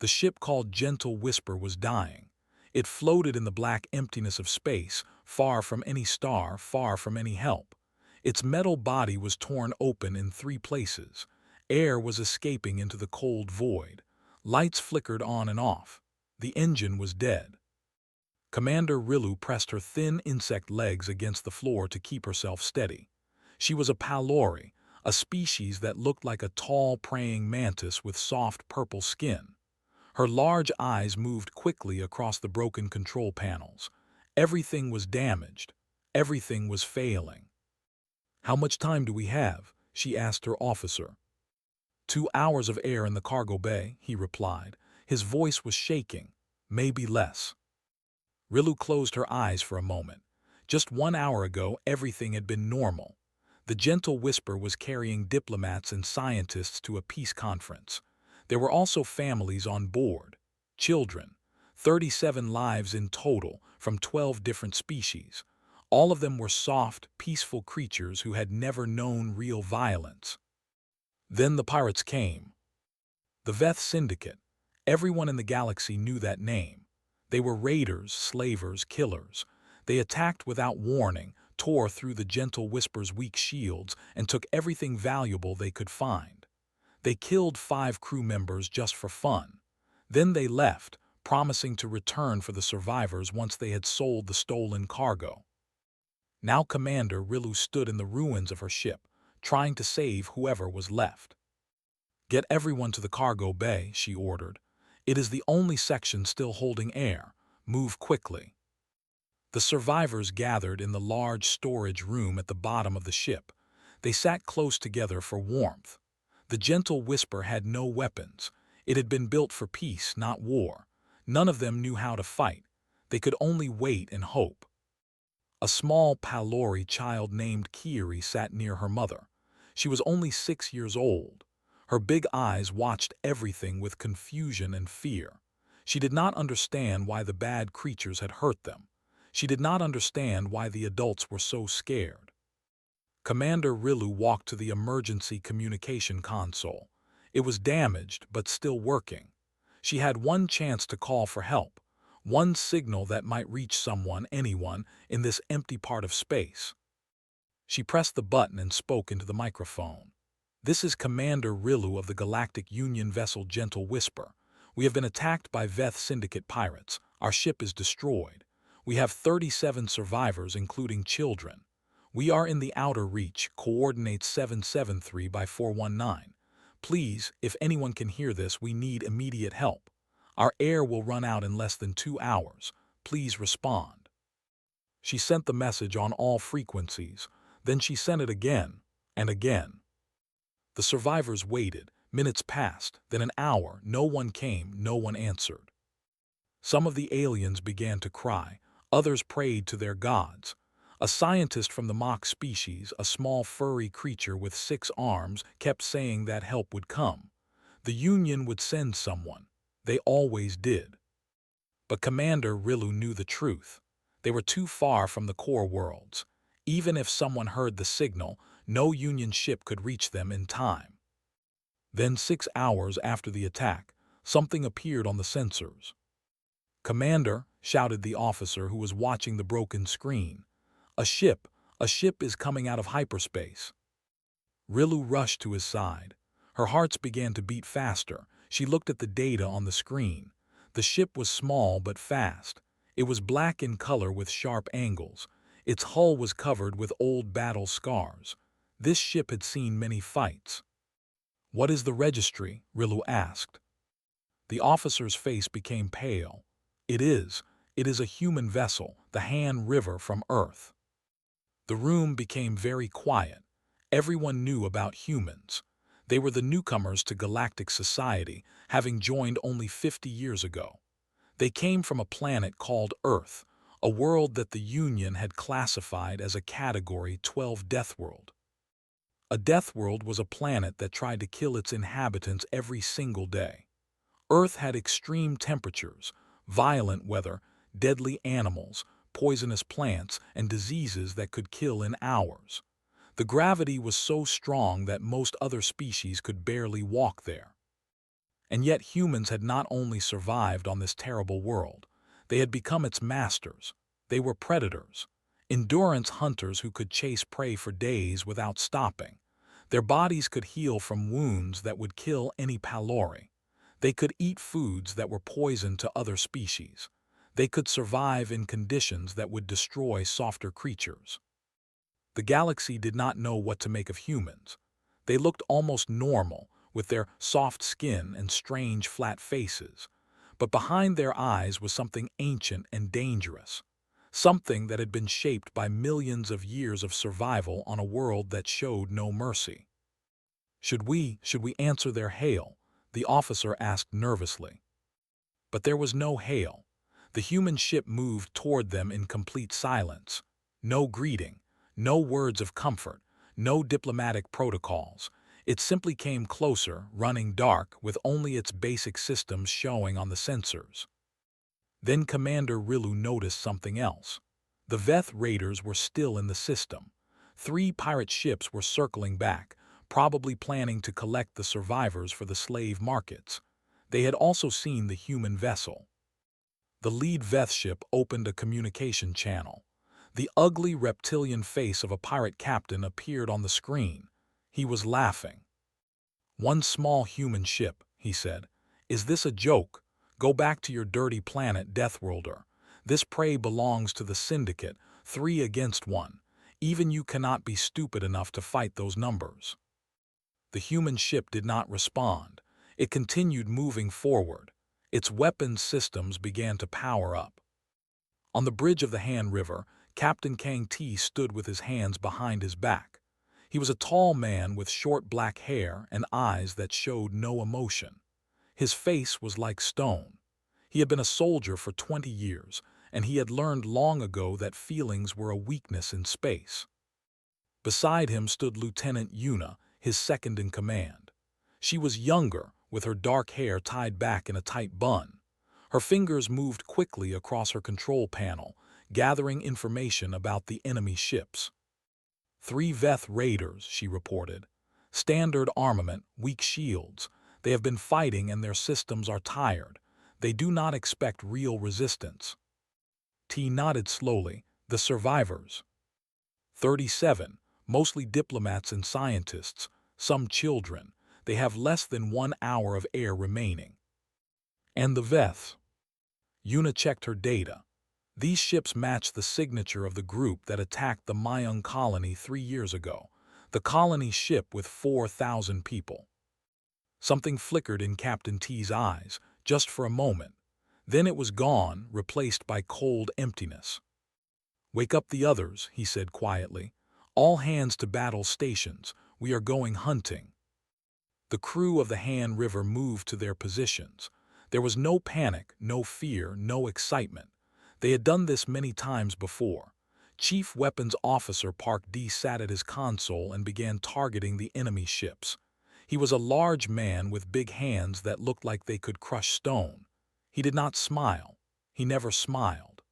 The ship called Gentle Whisper was dying. It floated in the black emptiness of space, far from any star, far from any help. Its metal body was torn open in 3 places. Air was escaping into the cold void. Lights flickered on and off. The engine was dead. Commander Rilu pressed her thin insect legs against the floor to keep herself steady. She was a palori, a species that looked like a tall praying mantis with soft purple skin. Her large eyes moved quickly across the broken control panels. Everything was damaged. Everything was failing. "How much time do we have?" she asked her officer. 2 hours of air in the cargo bay," he replied. His voice was shaking. "Maybe less." Rilu closed her eyes for a moment. Just 1 hour ago, everything had been normal. The Gentle Whisper was carrying diplomats and scientists to a peace conference. There were also families on board. Children. 37 lives in total, from 12 different species. All of them were soft, peaceful creatures who had never known real violence. Then the pirates came. The Veth Syndicate. Everyone in the galaxy knew that name. They were raiders, slavers, killers. They attacked without warning, tore through the Gentle Whisper's weak shields, and took everything valuable they could find. They killed 5 crew members just for fun. Then they left, promising to return for the survivors once they had sold the stolen cargo. Now Commander Rilu stood in the ruins of her ship, trying to save whoever was left. "Get everyone to the cargo bay," she ordered. "It is the only section still holding air. Move quickly." The survivors gathered in the large storage room at the bottom of the ship. They sat close together for warmth. The Gentle Whisper had no weapons. It had been built for peace, not war. None of them knew how to fight. They could only wait and hope. A small Palori child named Kiri sat near her mother. She was only 6 years old. Her big eyes watched everything with confusion and fear. She did not understand why the bad creatures had hurt them. She did not understand why the adults were so scared. Commander Rilu walked to the emergency communication console. It was damaged, but still working. She had one chance to call for help, one signal that might reach someone, anyone, in this empty part of space. She pressed the button and spoke into the microphone. "This is Commander Rilu of the Galactic Union vessel Gentle Whisper. We have been attacked by Veth Syndicate pirates. Our ship is destroyed. We have 37 survivors, including children. We are in the outer reach, coordinates 773 by 419. Please, if anyone can hear this, we need immediate help. Our air will run out in less than 2 hours. Please respond." She sent the message on all frequencies. Then she sent it again and again. The survivors waited. Minutes passed, then an hour. No one came, no one answered. Some of the aliens began to cry. Others prayed to their gods. A scientist from the mock species, a small furry creature with 6 arms, kept saying that help would come. The Union would send someone. They always did. But Commander Rilu knew the truth. They were too far from the core worlds. Even if someone heard the signal, no Union ship could reach them in time. Then 6 hours after the attack, something appeared on the sensors. "Commander," shouted the officer who was watching the broken screen. A ship is coming out of hyperspace." Rilu rushed to his side. Her heart began to beat faster. She looked at the data on the screen. The ship was small but fast. It was black in color with sharp angles. Its hull was covered with old battle scars. This ship had seen many fights. "What is the registry?" Rilu asked. The officer's face became pale. It is a human vessel, the Han River from Earth." The room became very quiet. Everyone knew about humans. They were the newcomers to galactic society, having joined only 50 years ago. They came from a planet called Earth, a world that the Union had classified as a Category 12 Deathworld. A Deathworld was a planet that tried to kill its inhabitants every single day. Earth had extreme temperatures, violent weather, deadly animals, poisonous plants, and diseases that could kill in hours. The gravity was so strong that most other species could barely walk there. And yet humans had not only survived on this terrible world, they had become its masters. They were predators, endurance hunters who could chase prey for days without stopping. Their bodies could heal from wounds that would kill any pylori. They could eat foods that were poison to other species. They could survive in conditions that would destroy softer creatures. The galaxy did not know what to make of humans. They looked almost normal, with their soft skin and strange flat faces. But behind their eyes was something ancient and dangerous. Something that had been shaped by millions of years of survival on a world that showed no mercy. Should we answer their hail? The officer asked nervously. But there was no hail. The human ship moved toward them in complete silence. No greeting, no words of comfort, no diplomatic protocols. It simply came closer, running dark, with only its basic systems showing on the sensors. Then Commander Rilu noticed something else. The Veth raiders were still in the system. 3 pirate ships were circling back, probably planning to collect the survivors for the slave markets. They had also seen the human vessel. The lead Veth ship opened a communication channel. The ugly reptilian face of a pirate captain appeared on the screen. He was laughing. "One small human ship," he said. "Is this a joke? Go back to your dirty planet, Deathworlder. This prey belongs to the Syndicate, 3 against 1. Even you cannot be stupid enough to fight those numbers." The human ship did not respond. It continued moving forward. Its weapons systems began to power up. On the bridge of the Han River, Captain Kang Ti stood with his hands behind his back. He was a tall man with short black hair and eyes that showed no emotion. His face was like stone. He had been a soldier for 20 years, and he had learned long ago that feelings were a weakness in space. Beside him stood Lieutenant Yuna, his second-in-command. She was younger, with her dark hair tied back in a tight bun. Her fingers moved quickly across her control panel, gathering information about the enemy ships. 3 Veth raiders, she reported. Standard armament, weak shields. They have been fighting and their systems are tired. They do not expect real resistance. T nodded slowly. The survivors. 37, mostly diplomats and scientists, some children. They have less than 1 hour of air remaining. And the Veth. Yuna checked her data. These ships match the signature of the group that attacked the Mayung colony 3 years ago, the colony ship with 4,000 people. Something flickered in Captain T's eyes, just for a moment. Then it was gone, replaced by cold emptiness. "Wake up the others," he said quietly. "All hands to battle stations. We are going hunting." The crew of the Han River moved to their positions. There was no panic, no fear, no excitement. They had done this many times before. Chief Weapons Officer Park D sat at his console and began targeting the enemy ships. He was a large man with big hands that looked like they could crush stone. He did not smile. He never smiled.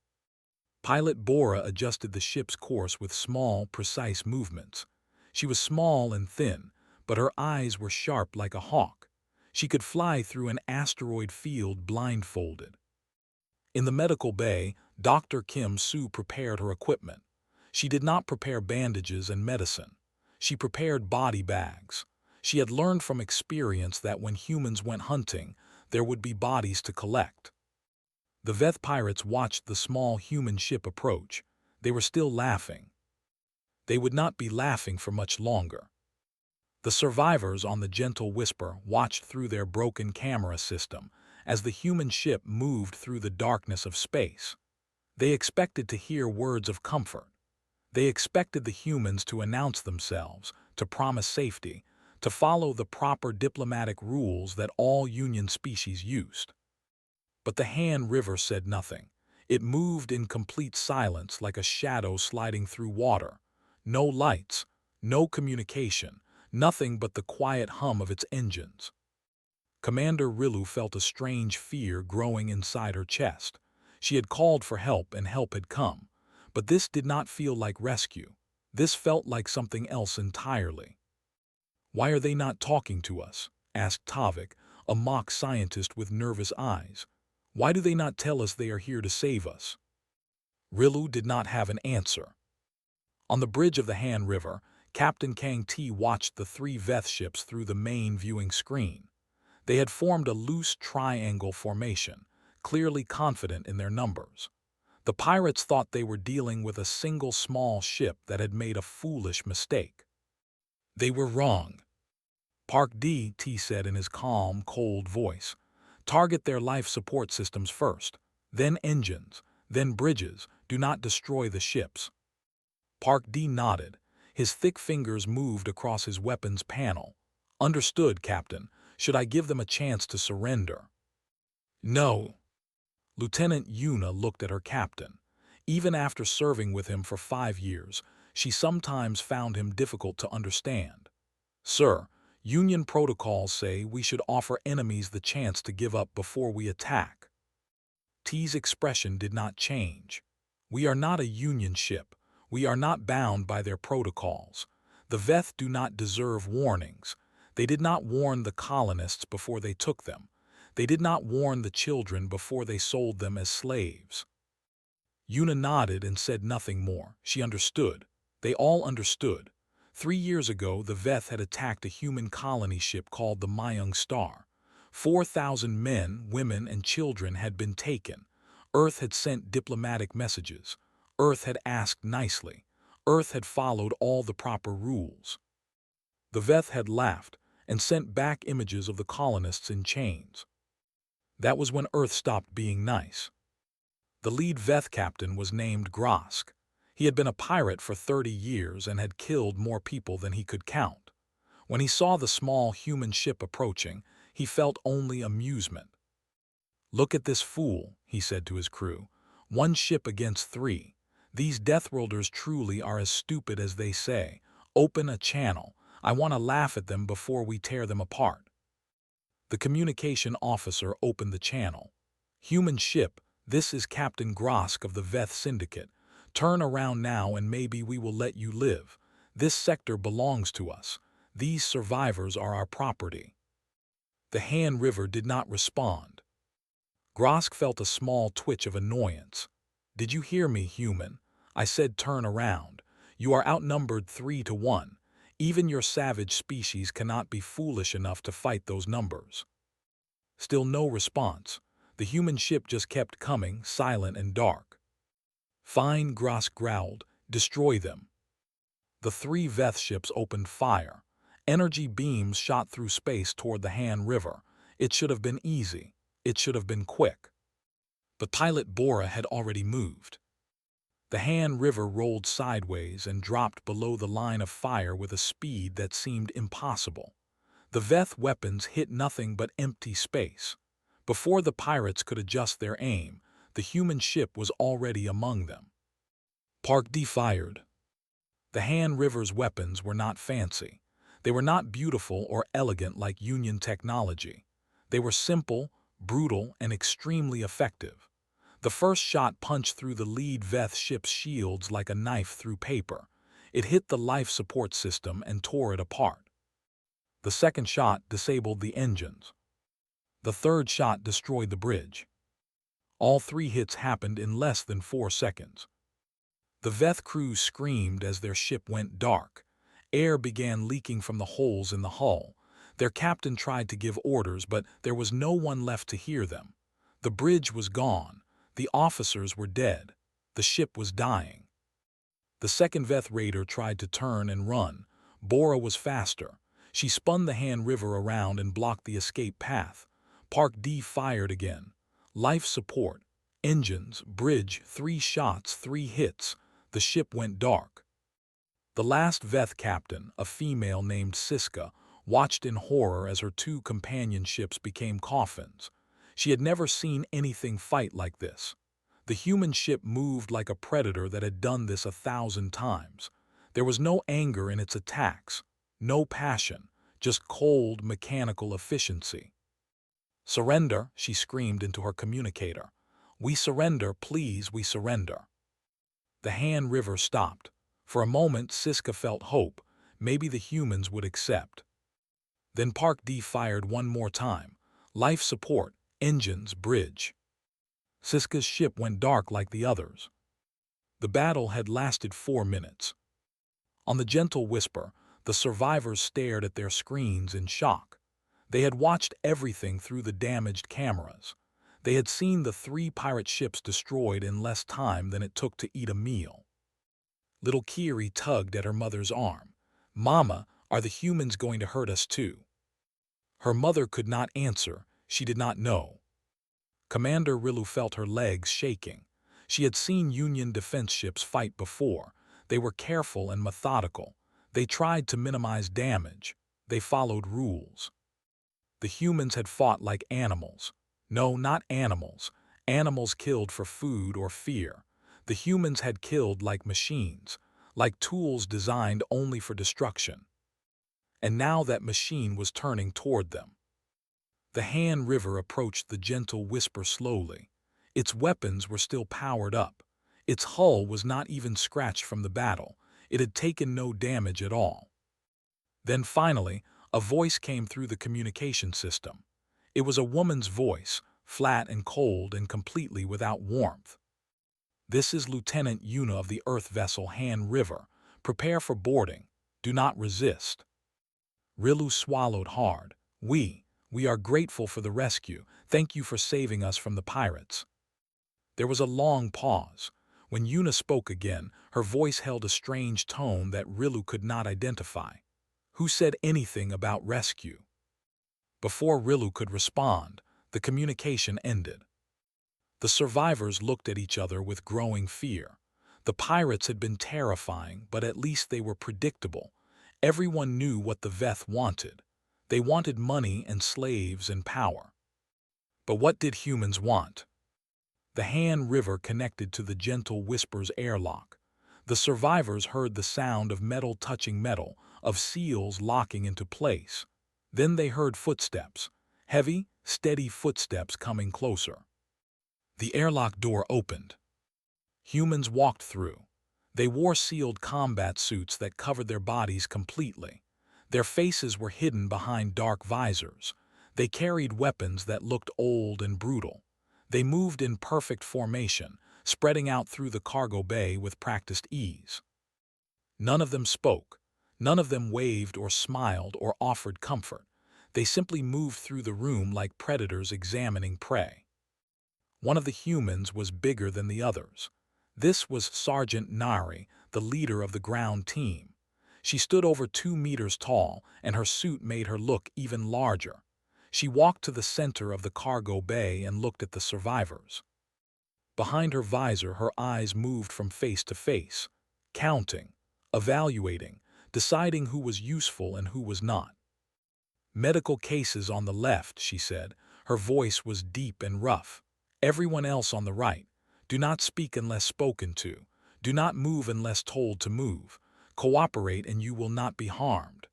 Pilot Bora adjusted the ship's course with small, precise movements. She was small and thin, but her eyes were sharp like a hawk. She could fly through an asteroid field blindfolded. In the medical bay, Dr. Kim Soo prepared her equipment. She did not prepare bandages and medicine. She prepared body bags. She had learned from experience that when humans went hunting, there would be bodies to collect. The Veth pirates watched the small human ship approach. They were still laughing. They would not be laughing for much longer. The survivors on the Gentle Whisper watched through their broken camera system as the human ship moved through the darkness of space. They expected to hear words of comfort. They expected the humans to announce themselves, to promise safety, to follow the proper diplomatic rules that all Union species used. But the Han River said nothing. It moved in complete silence like a shadow sliding through water. No lights, no communication, nothing but the quiet hum of its engines. Commander Rilu felt a strange fear growing inside her chest. She had called for help and help had come. But this did not feel like rescue. This felt like something else entirely. "Why are they not talking to us?" asked Tavik, a mock scientist with nervous eyes. Why do they not tell us they are here to save us? Rilu did not have an answer. On the bridge of the Han River, Captain Kang Ti watched the three Veth ships through the main viewing screen. They had formed a loose triangle formation, clearly confident in their numbers. The pirates thought they were dealing with a single small ship that had made a foolish mistake. They were wrong. Park D, T said in his calm, cold voice. Target their life support systems first, then engines, then bridges. Do not destroy the ships. Park D nodded. His thick fingers moved across his weapons panel. Understood, Captain. Should I give them a chance to surrender? No. Lieutenant Yuna looked at her captain. Even after serving with him for 5 years, she sometimes found him difficult to understand. Sir, Union protocols say we should offer enemies the chance to give up before we attack. T's expression did not change. We are not a Union ship. We are not bound by their protocols. The Veth do not deserve warnings. They did not warn the colonists before they took them. They did not warn the children before they sold them as slaves. Yuna nodded and said nothing more. She understood. They all understood. 3 years ago, the Veth had attacked a human colony ship called the Mayung Star. 4,000 men, women, and children had been taken. Earth had sent diplomatic messages. Earth had asked nicely. Earth had followed all the proper rules. The Veth had laughed and sent back images of the colonists in chains. That was when Earth stopped being nice. The lead Veth captain was named Grosk. He had been a pirate for 30 years and had killed more people than he could count. When he saw the small human ship approaching, he felt only amusement. Look at this fool, he said to his crew. 1 ship against 3. These Deathworlders truly are as stupid as they say. Open a channel. I want to laugh at them before we tear them apart. The communication officer opened the channel. Human ship, this is Captain Grosk of the Veth Syndicate. Turn around now and maybe we will let you live. This sector belongs to us. These survivors are our property. The Han River did not respond. Grosk felt a small twitch of annoyance. Did you hear me, human? I said turn around. You are outnumbered 3 to 1. Even your savage species cannot be foolish enough to fight those numbers. Still no response. The human ship just kept coming, silent and dark. Fine, Grosk growled. Destroy them. The 3 Veth ships opened fire. Energy beams shot through space toward the Han River. It should have been easy. It should have been quick. But pilot Bora had already moved. The Han River rolled sideways and dropped below the line of fire with a speed that seemed impossible. The Veth weapons hit nothing but empty space. Before the pirates could adjust their aim, the human ship was already among them. Park D fired. The Han River's weapons were not fancy. They were not beautiful or elegant like Union technology. They were simple, brutal, and extremely effective. The first shot punched through the lead Veth ship's shields like a knife through paper. It hit the life support system and tore it apart. The second shot disabled the engines. The third shot destroyed the bridge. All 3 hits happened in less than 4 seconds. The Veth crew screamed as their ship went dark. Air began leaking from the holes in the hull. Their captain tried to give orders, but there was no one left to hear them. The bridge was gone. The officers were dead. The ship was dying. The second Veth raider tried to turn and run. Bora was faster. She spun the Han River around and blocked the escape path. Park D fired again. Life support, engines, bridge, 3 shots, 3 hits. The ship went dark. The last Veth captain, a female named Siska, watched in horror as her 2 companion ships became coffins. She had never seen anything fight like this. The human ship moved like a predator that had done this 1,000 times. There was no anger in its attacks, no passion, just cold, mechanical efficiency. Surrender, she screamed into her communicator. We surrender, please, we surrender. The Han River stopped. For a moment, Siska felt hope. Maybe the humans would accept. Then Park D fired one more time. Life support, engines, bridge. Siska's ship went dark like the others. The battle had lasted 4 minutes. On the gentle whisper, the survivors stared at their screens in shock. They had watched everything through the damaged cameras. They had seen the 3 pirate ships destroyed in less time than it took to eat a meal. Little Kiri tugged at her mother's arm. "Mama, are the humans going to hurt us too?" Her mother could not answer. She did not know. Commander Rilu felt her legs shaking. She had seen Union defense ships fight before. They were careful and methodical. They tried to minimize damage. They followed rules. The humans had fought like animals. No, not animals. Animals killed for food or fear. The humans had killed like machines, like tools designed only for destruction. And now that machine was turning toward them. The Han River approached the gentle whisper slowly. Its weapons were still powered up. Its hull was not even scratched from the battle. It had taken no damage at all. Then finally, a voice came through the communication system. It was a woman's voice, flat and cold and completely without warmth. "This is Lieutenant Yuna of the Earth vessel Han River. Prepare for boarding. Do not resist." Rilu swallowed hard. We are grateful for the rescue. Thank you for saving us from the pirates." There was a long pause. When Yuna spoke again, her voice held a strange tone that Rilu could not identify. "Who said anything about rescue?" Before Rilu could respond, the communication ended. The survivors looked at each other with growing fear. The pirates had been terrifying, but at least they were predictable. Everyone knew what the Veth wanted. They wanted money and slaves and power. But what did humans want? The Han River connected to the gentle whisper's airlock. The survivors heard the sound of metal touching metal, of seals locking into place. Then they heard footsteps, heavy, steady footsteps coming closer. The airlock door opened. Humans walked through. They wore sealed combat suits that covered their bodies completely. Their faces were hidden behind dark visors. They carried weapons that looked old and brutal. They moved in perfect formation, spreading out through the cargo bay with practiced ease. None of them spoke. None of them waved or smiled or offered comfort. They simply moved through the room like predators examining prey. One of the humans was bigger than the others. This was Sergeant Nari, the leader of the ground team. She stood over 2 meters tall, and her suit made her look even larger. She walked to the center of the cargo bay and looked at the survivors. Behind her visor, her eyes moved from face to face, counting, evaluating, deciding who was useful and who was not. "Medical cases on the left," she said. Her voice was deep and rough. "Everyone else on the right. Do not speak unless spoken to. Do not move unless told to move. Cooperate and you will not be harmed."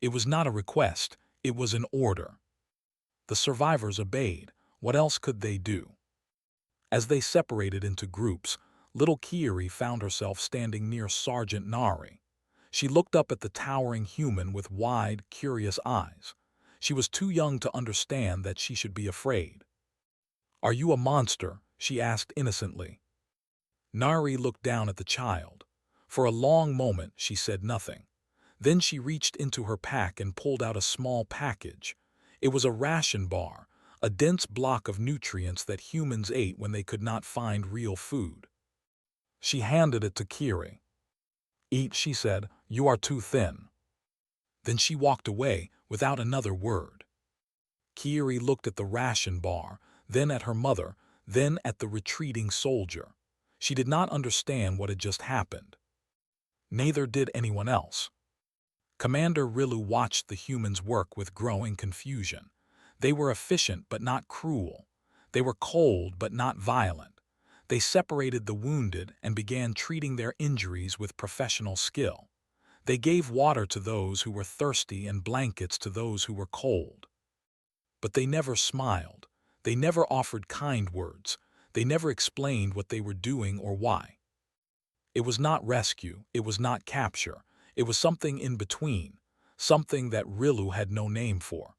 It was not a request, it was an order. The survivors obeyed. What else could they do? As they separated into groups, little Kiri found herself standing near Sergeant Nari. She looked up at the towering human with wide, curious eyes. She was too young to understand that she should be afraid. "Are you a monster?" she asked innocently. Nari looked down at the child. For a long moment she said nothing. Then she reached into her pack and pulled out a small package. It was a ration bar, a dense block of nutrients that humans ate when they could not find real food. She handed it to Kiri. "Eat," she said. "You are too thin." Then she walked away without another word. Kiri looked at the ration bar, then at her mother, then at the retreating soldier. She did not understand what had just happened. Neither did anyone else. Commander Rilu watched the humans work with growing confusion. They were efficient but not cruel. They were cold but not violent. They separated the wounded and began treating their injuries with professional skill. They gave water to those who were thirsty and blankets to those who were cold. But they never smiled. They never offered kind words. They never explained what they were doing or why. It was not rescue. It was not capture. It was something in between, something that Rilu had no name for.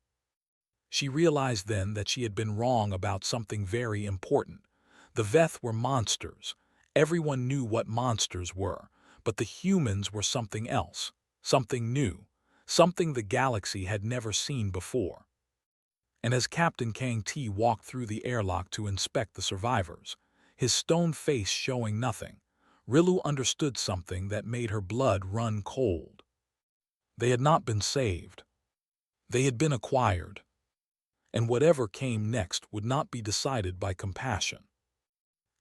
She realized then that she had been wrong about something very important. The Veth were monsters. Everyone knew what monsters were, but the humans were something else, something new, something the galaxy had never seen before. And as Captain Kang T walked through the airlock to inspect the survivors, his stone face showing nothing, Rilu understood something that made her blood run cold. They had not been saved. They had been acquired. And whatever came next would not be decided by compassion.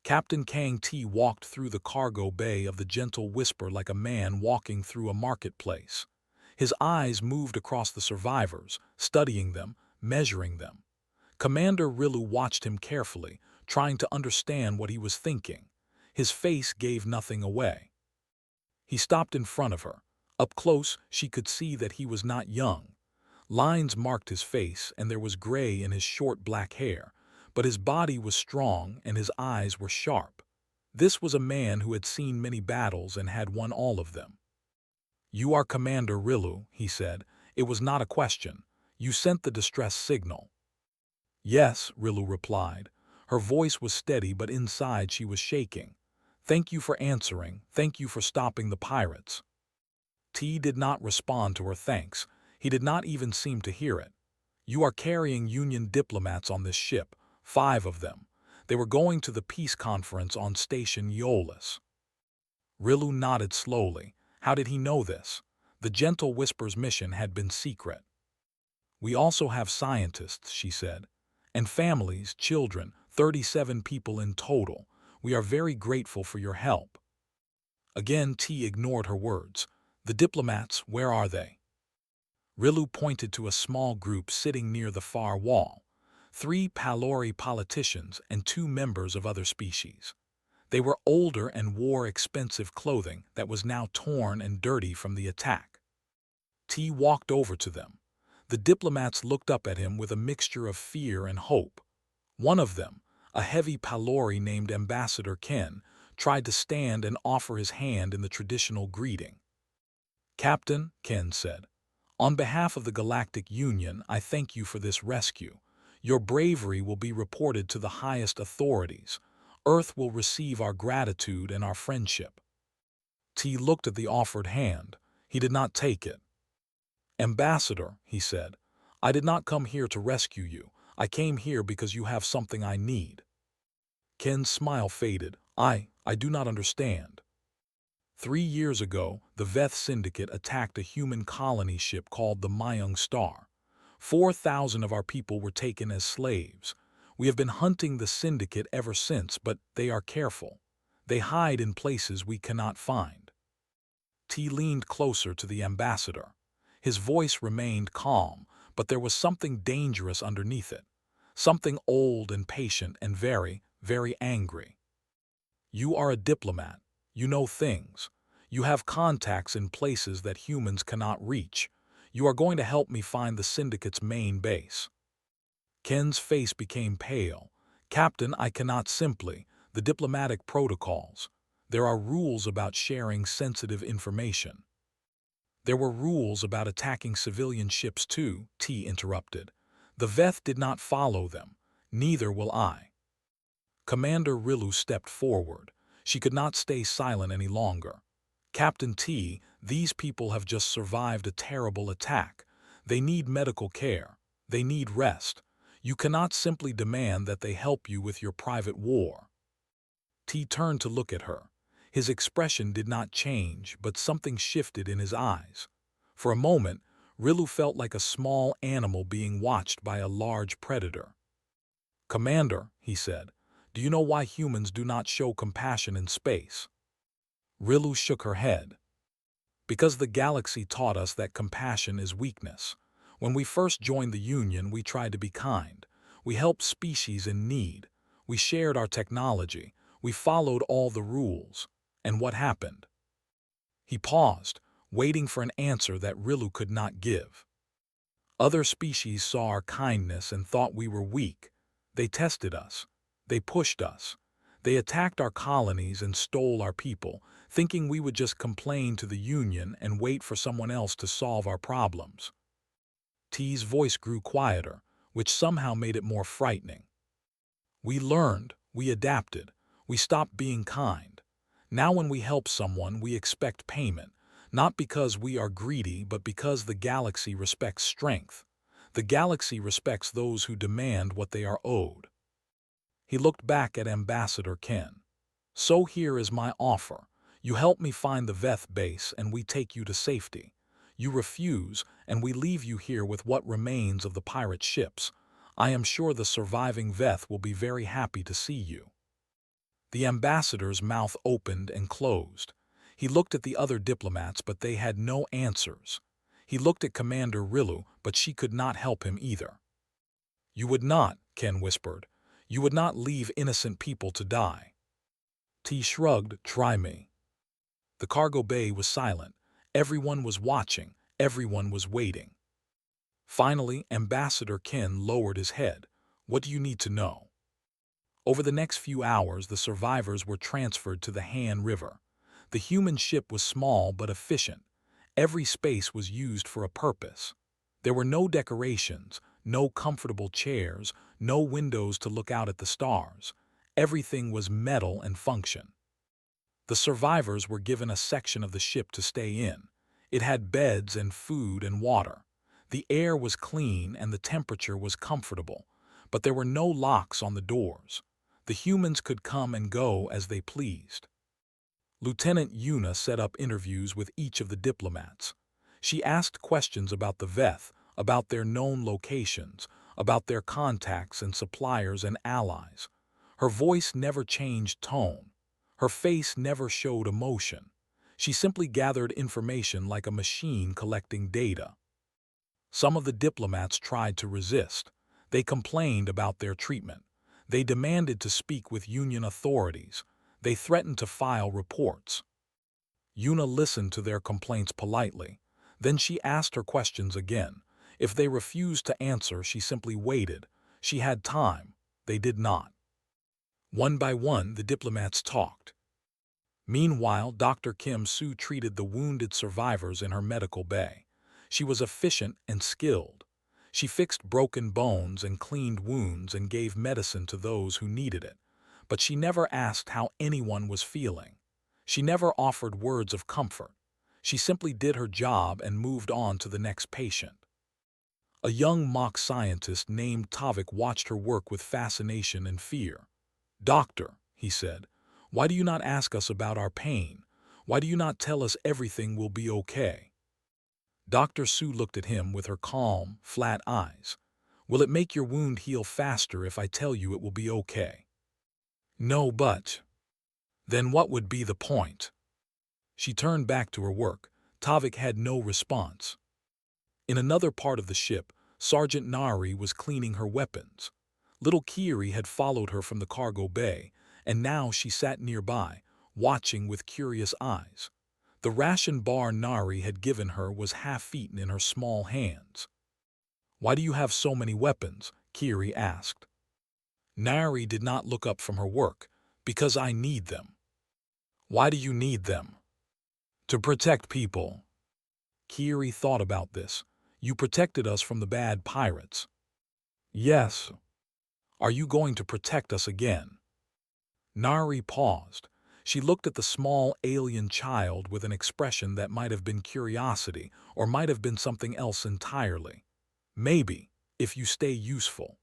Captain Kang T walked through the cargo bay of the Gentle Whisper like a man walking through a marketplace. His eyes moved across the survivors, studying them, measuring them. Commander Rilu watched him carefully, trying to understand what he was thinking. His face gave nothing away. He stopped in front of her. Up close, she could see that he was not young. Lines marked his face, and there was gray in his short black hair, but his body was strong and his eyes were sharp. This was a man who had seen many battles and had won all of them. "You are Commander Rilu," he said. "It was not a question. You sent the distress signal." "Yes," Rilu replied. Her voice was steady, but inside she was shaking. "Thank you for answering. Thank you for stopping the pirates." T did not respond to her thanks. He did not even seem to hear it. "You are carrying Union diplomats on this ship, 5 of them. They were going to the peace conference on Station Eolus." Rilu nodded slowly. How did he know this? The Gentle Whisper's mission had been secret. "We also have scientists," she said, "and families, children, 37 people in total. We are very grateful for your help." Again, T ignored her words. "The diplomats, where are they?" Rilu pointed to a small group sitting near the far wall. 3 Palori politicians and 2 members of other species. They were older and wore expensive clothing that was now torn and dirty from the attack. T walked over to them. The diplomats looked up at him with a mixture of fear and hope. One of them, a heavy Palori named Ambassador Ken, tried to stand and offer his hand in the traditional greeting. "Captain," Ken said, "on behalf of the Galactic Union, I thank you for this rescue. Your bravery will be reported to the highest authorities. Earth will receive our gratitude and our friendship." T looked at the offered hand. He did not take it. "Ambassador," he said, "I did not come here to rescue you. I came here because you have something I need." Ken's smile faded. I do not understand." 3 years ago, the Veth Syndicate attacked a human colony ship called the Myung Star. 4,000 of our people were taken as slaves. We have been hunting the Syndicate ever since, but they are careful. They hide in places we cannot find. T leaned closer to the ambassador. His voice remained calm, but there was something dangerous underneath it. Something old and patient and very, very angry. "You are a diplomat. You know things. You have contacts in places that humans cannot reach. You are going to help me find the Syndicate's main base." Ken's face became pale. "Captain, I cannot simply. The diplomatic protocols. There are rules about sharing sensitive information." "There were rules about attacking civilian ships too," T interrupted. "The Veth did not follow them. Neither will I." Commander Rilu stepped forward. She could not stay silent any longer. "Captain T, these people have just survived a terrible attack. They need medical care. They need rest. You cannot simply demand that they help you with your private war." T turned to look at her. His expression did not change, but something shifted in his eyes. For a moment, Rilu felt like a small animal being watched by a large predator. "Commander," he said, "do you know why humans do not show compassion in space?" Rilu shook her head. "Because the galaxy taught us that compassion is weakness. When we first joined the Union, we tried to be kind. We helped species in need. We shared our technology. We followed all the rules. And what happened?" He paused, waiting for an answer that Rilu could not give. "Other species saw our kindness and thought we were weak. They tested us. They pushed us. They attacked our colonies and stole our people, thinking we would just complain to the Union and wait for someone else to solve our problems." T's voice grew quieter. which somehow made it more frightening. We learned, we adapted, we stopped being kind. Now when we help someone, we expect payment, not because we are greedy, but because the galaxy respects strength. The galaxy respects those who demand what they are owed. He looked back at Ambassador Ken. So here is my offer. You help me find the Veth base and we take you to safety. You refuse, and we leave you here with what remains of the pirate ships. I am sure the surviving Veth will be very happy to see you. The ambassador's mouth opened and closed. He looked at the other diplomats, but they had no answers. He looked at Commander Rilu, but she could not help him either. You would not, Ken whispered. You would not leave innocent people to die. T shrugged, try me. The cargo bay was silent. Everyone was watching. Everyone was waiting. Finally, Ambassador Ken lowered his head. What do you need to know? Over the next few hours, the survivors were transferred to the Han River. The human ship was small but efficient. Every space was used for a purpose. There were no decorations, no comfortable chairs, no windows to look out at the stars. Everything was metal and function. The survivors were given a section of the ship to stay in. It had beds and food and water. The air was clean and the temperature was comfortable, but there were no locks on the doors. The humans could come and go as they pleased. Lieutenant Yuna set up interviews with each of the diplomats. She asked questions about the Veth, about their known locations, about their contacts and suppliers and allies. Her voice never changed tone. Her face never showed emotion. She simply gathered information like a machine collecting data. Some of the diplomats tried to resist. They complained about their treatment. They demanded to speak with Union authorities. They threatened to file reports. Yuna listened to their complaints politely. Then she asked her questions again. If they refused to answer, she simply waited. She had time. They did not. One by one, the diplomats talked. Meanwhile, Dr. Kim Soo treated the wounded survivors in her medical bay. She was efficient and skilled. She fixed broken bones and cleaned wounds and gave medicine to those who needed it. But she never asked how anyone was feeling. She never offered words of comfort. She simply did her job and moved on to the next patient. A young mock scientist named Tavik watched her work with fascination and fear. "Doctor," he said, "why do you not ask us about our pain? Why do you not tell us everything will be okay?" Dr. Sue looked at him with her calm, flat eyes. "Will it make your wound heal faster if I tell you it will be okay?" "No, but..." "Then what would be the point?" She turned back to her work. Tavik had no response. In another part of the ship, Sergeant Nari was cleaning her weapons. Little Kiri had followed her from the cargo bay, and now she sat nearby, watching with curious eyes. The ration bar Nari had given her was half-eaten in her small hands. "Why do you have so many weapons?" Kiri asked. Nari did not look up from her work. "Because I need them." "Why do you need them?" "To protect people." Kiri thought about this. "You protected us from the bad pirates." "Yes." "Are you going to protect us again?" Nari paused. She looked at the small alien child with an expression that might have been curiosity or might have been something else entirely. "Maybe, if you stay useful."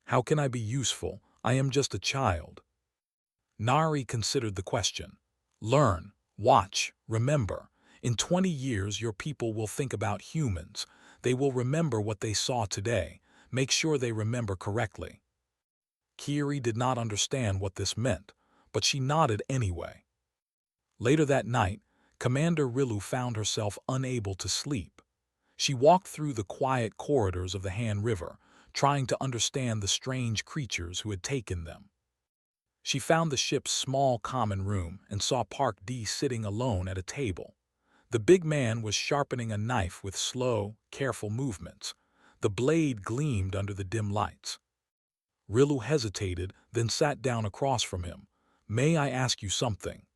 "How can I be useful? I am just a child." Nari considered the question. "Learn, watch, remember. In 20 years, your people will think about humans. They will remember what they saw today. Make sure they remember correctly." Kiri did not understand what this meant, but she nodded anyway. Later that night, Commander Rilu found herself unable to sleep. She walked through the quiet corridors of the Han River, trying to understand the strange creatures who had taken them. She found the ship's small common room and saw Park D sitting alone at a table. The big man was sharpening a knife with slow, careful movements. The blade gleamed under the dim lights. Rilu hesitated, then sat down across from him. "May I ask you something?"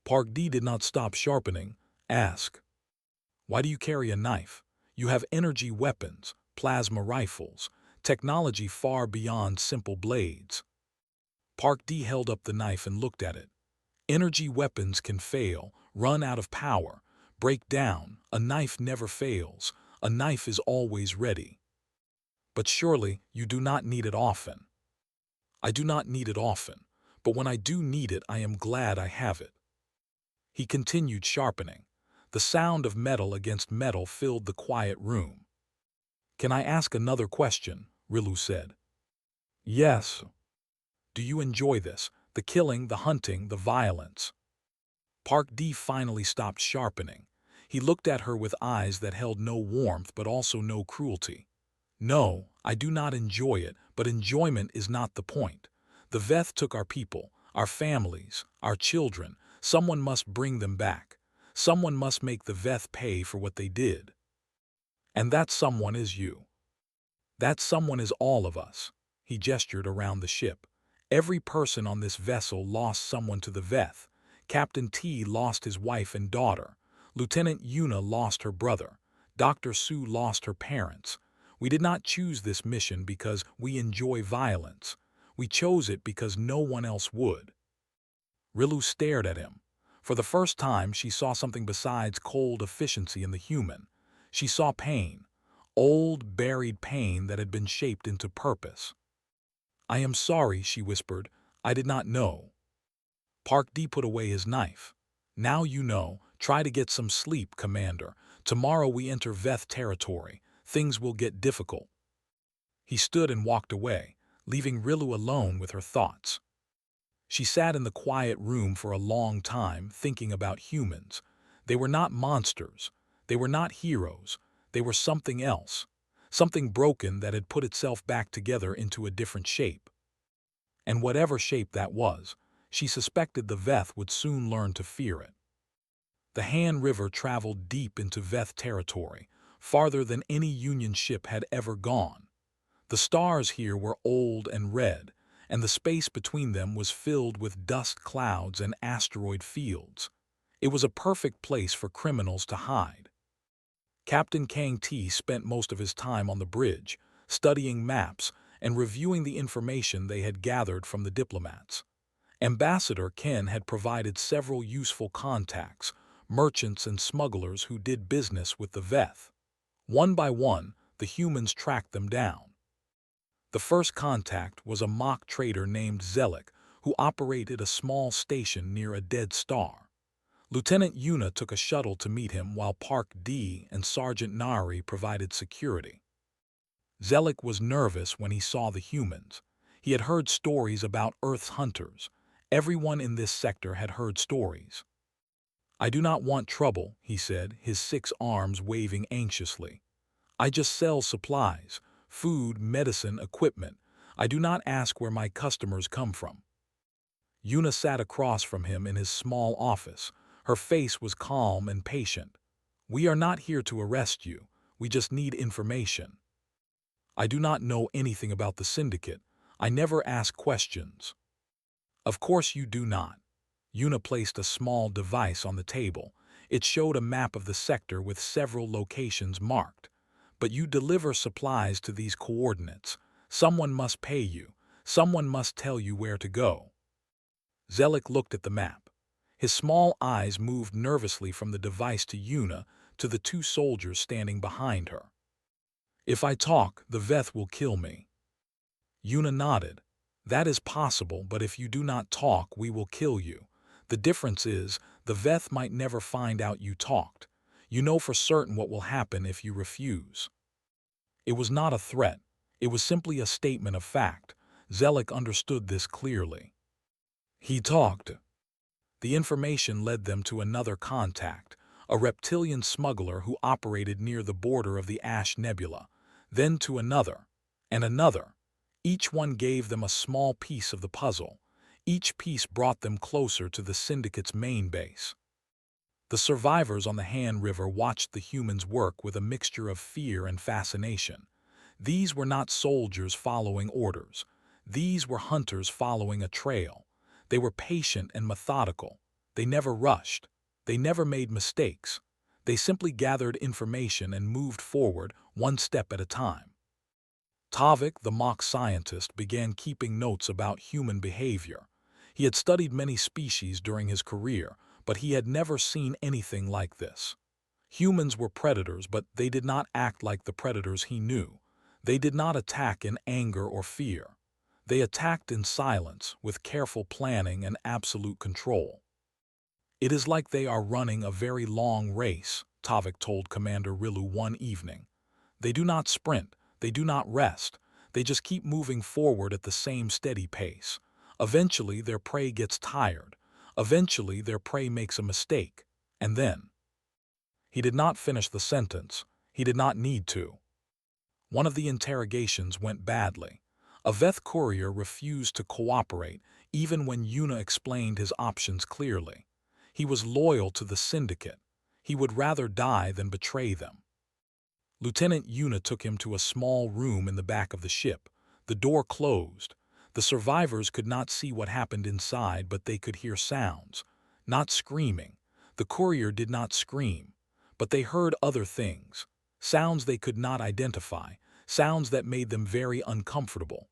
Park D did not stop sharpening. "Ask." "Why do you carry a knife? You have energy weapons, plasma rifles. technology far beyond simple blades. Park D held up the knife and looked at it. Energy weapons can fail, run out of power, break down. A knife never fails. A knife is always ready. But surely you do not need it often. I do not need it often, but when I do need it, I am glad I have it. He continued sharpening. The sound of metal against metal filled the quiet room. Can I ask another question? Rilu said. Yes. Do you enjoy this? The killing, the hunting, the violence? Park D finally stopped sharpening. He looked at her with eyes that held no warmth but also no cruelty. No, I do not enjoy it, but enjoyment is not the point. The Veth took our people, our families, our children. Someone must bring them back. Someone must make the Veth pay for what they did. And that someone is you. That someone is all of us. He gestured around the ship. Every person on this vessel lost someone to the Veth. Captain T lost his wife and daughter. Lieutenant Yuna lost her brother. Dr. Sue lost her parents. We did not choose this mission because we enjoy violence. We chose it because no one else would. Rilu stared at him. For the first time, she saw something besides cold efficiency in the human. She saw pain. Old, buried pain that had been shaped into purpose. I am sorry, she whispered. I did not know. Park D put away his knife. Now you know. Try to get some sleep, Commander. Tomorrow we enter Veth territory. Things will get difficult. He stood and walked away, leaving Rilu alone with her thoughts. She sat in the quiet room for a long time, thinking about humans. They were not monsters. They were not heroes. They were something else. Something broken that had put itself back together into a different shape. And whatever shape that was, she suspected the Veth would soon learn to fear it. The Han River traveled deep into Veth territory, farther than any Union ship had ever gone. The stars here were old and red, and the space between them was filled with dust clouds and asteroid fields. It was a perfect place for criminals to hide. Captain Kang T spent most of his time on the bridge, studying maps and reviewing the information they had gathered from the diplomats. Ambassador Ken had provided several useful contacts, merchants and smugglers who did business with the Veth. One by one, the humans tracked them down. The first contact was a mock trader named Zelik, who operated a small station near a dead star. Lieutenant Yuna took a shuttle to meet him while Park D and Sergeant Nari provided security. Zelik was nervous when he saw the humans. He had heard stories about Earth's hunters. Everyone in this sector had heard stories. I do not want trouble, he said, his 6 arms waving anxiously. I just sell supplies, food, medicine, equipment. I do not ask where my customers come from. Yuna sat across from him in his small office. Her face was calm and patient. We are not here to arrest you. We just need information. I do not know anything about the syndicate. I never ask questions. Of course you do not. Yuna placed a small device on the table. It showed a map of the sector with several locations marked. But you deliver supplies to these coordinates. Someone must pay you. Someone must tell you where to go. Zelik looked at the map. His small eyes moved nervously from the device to Yuna to the 2 soldiers standing behind her. If I talk, the Veth will kill me. Yuna nodded. That is possible, but if you do not talk, we will kill you. The difference is, the Veth might never find out you talked. You know for certain what will happen if you refuse. It was not a threat. It was simply a statement of fact. Zelik understood this clearly. He talked. The information led them to another contact, a reptilian smuggler who operated near the border of the Ash Nebula, then to another, and another. Each one gave them a small piece of the puzzle. Each piece brought them closer to the Syndicate's main base. The survivors on the Han River watched the humans work with a mixture of fear and fascination. These were not soldiers following orders. These were hunters following a trail. They were patient and methodical. They never rushed. They never made mistakes. They simply gathered information and moved forward 1 step at a time. Tavik, the mock scientist, began keeping notes about human behavior. He had studied many species during his career, but he had never seen anything like this. Humans were predators, but they did not act like the predators he knew. They did not attack in anger or fear. They attacked in silence, with careful planning and absolute control. "It is like they are running a very long race," Tavik told Commander Rilu one evening. "They do not sprint, they do not rest, they just keep moving forward at the same steady pace. Eventually their prey gets tired. Eventually their prey makes a mistake. And then—" He did not finish the sentence. He did not need to. One of the interrogations went badly. A Veth courier refused to cooperate, even when Yuna explained his options clearly. He was loyal to the syndicate. He would rather die than betray them. Lieutenant Yuna took him to a small room in the back of the ship. The door closed. The survivors could not see what happened inside, but they could hear sounds. Not screaming. The courier did not scream. But they heard other things. Sounds they could not identify. Sounds that made them very uncomfortable.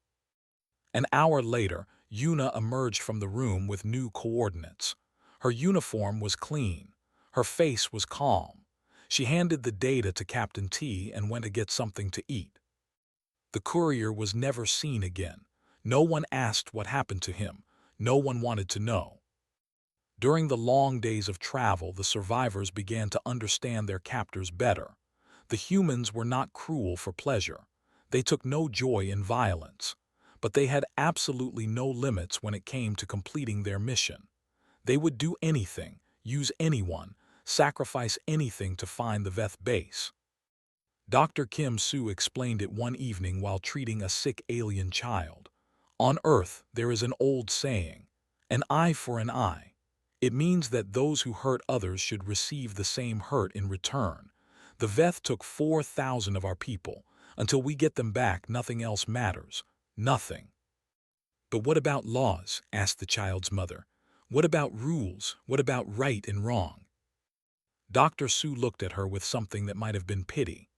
An hour later, Yuna emerged from the room with new coordinates. Her uniform was clean. Her face was calm. She handed the data to Captain T and went to get something to eat. The courier was never seen again. No one asked what happened to him. No one wanted to know. During the long days of travel, the survivors began to understand their captors better. The humans were not cruel for pleasure. They took no joy in violence. But they had absolutely no limits when it came to completing their mission. They would do anything, use anyone, sacrifice anything to find the Veth base. Dr. Kim Soo explained it one evening while treating a sick alien child. On Earth, there is an old saying, "An eye for an eye." It means that those who hurt others should receive the same hurt in return. The Veth took 4,000 of our people. Until we get them back, nothing else matters. Nothing. "But what about laws?" asked the child's mother. "What about rules? What about right and wrong?" Dr. Soo looked at her with something that might have been pity.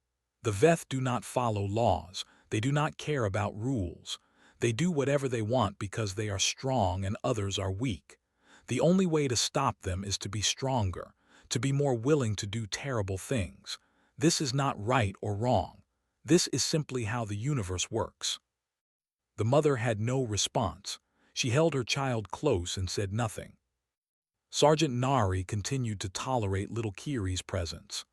"The Veth do not follow laws. They do not care about rules. They do whatever they want because they are strong and others are weak. The only way to stop them is to be stronger, to be more willing to do terrible things. This is not right or wrong. This is simply how the universe works." The mother had no response. She held her child close and said nothing. Sergeant Nari continued to tolerate little Kiri's presence.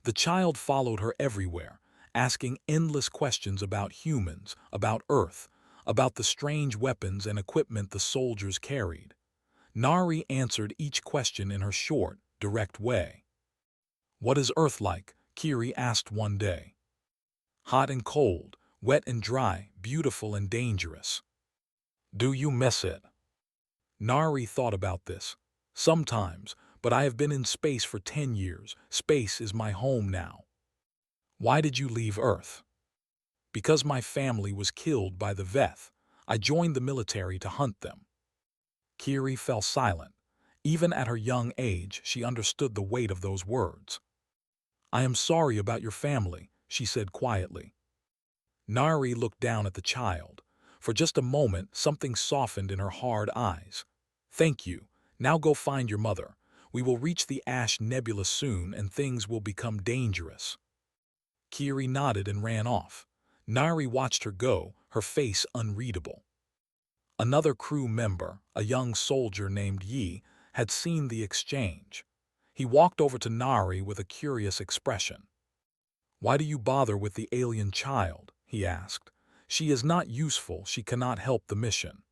The child followed her everywhere, asking endless questions about humans, about Earth, about the strange weapons and equipment the soldiers carried. Nari answered each question in her short, direct way. "What is Earth like?" Kiri asked one day. "Hot and cold, wet and dry, beautiful and dangerous. Do you miss it?" Nari thought about this. "Sometimes, but I have been in space for 10 years. Space is my home now." "Why did you leave Earth?" "Because my family was killed by the Veth. I joined the military to hunt them." Kiri fell silent. Even at her young age, she understood the weight of those words. "I am sorry about your family," she said quietly. Nari looked down at the child. For just a moment, something softened in her hard eyes. "Thank you. Now go find your mother. We will reach the Ash Nebula soon and things will become dangerous." Kiri nodded and ran off. Nari watched her go, her face unreadable. Another crew member, a young soldier named Yi, had seen the exchange. He walked over to Nari with a curious expression. "Why do you bother with the alien child?" he asked. "She is not useful, she cannot help the mission."